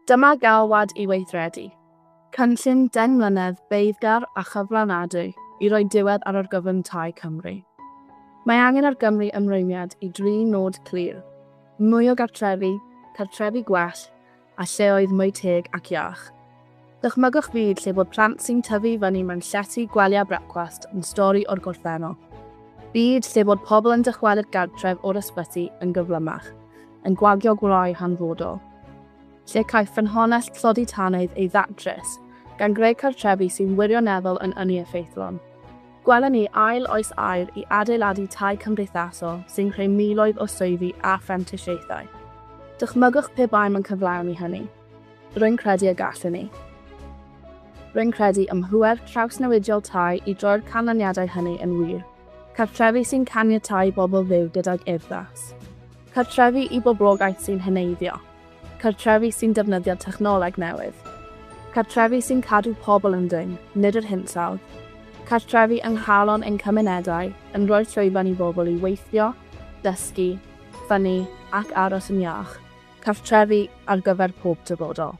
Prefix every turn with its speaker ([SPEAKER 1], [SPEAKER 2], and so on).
[SPEAKER 1] Dyma Galwad I weithredu. Cynllun 10 mlynedd beiddgar a gyflawni I roi diwedd ar argyfwng tai Cymru. Mae angen ar Gymru ymrwymiad I 3 nod clir. Mwy o gartrefi, cartrefi gwell, a lleoedd mwy teg ac iach. Dychmygwch byd lle bod plant sy'n tyfu fyny mewn llety gwaliau brecwast yn stori o'r gorffennol. Byd lle bod pobl yn dychwelyd gartref o'r ysbyty yn gyflymach, yn gwagio gwrau hanfodol. Lle caiff ffynhonnell tlodi tanaidd ei ddatrys, gan greu cartrefi sy'n wirioneddol yn ynni effeithlon. Gwelwn ni ail oes air I adeiladu tai cymdeithasol sy'n creu miloedd o swyddi a phrentisiaethau. Dychmygwch pe bai mewn cyflawni hynny. Rwy'n credu y gallwn ni. Rwy'n credu ymhwer trawsnewidiol tai I droi'r canlyniadau hynny yn wir. Cartrefi sy'n caniatáu bobl fyw gydag urddas. Cartrefi I boblogaeth sy'n heneiddio. Cartrefi sy'n defnyddio technoleg newydd. Cartrefi sy'n cadw pobl yn deng, nid yr hinsawdd. Cartrefi yng nghalon ein cymunedau yn rhoi'r llwyfan I bobl I weithio, dysgu, ffynnu ac aros yn iach. Cartrefi ar gyfer pob dyfodol.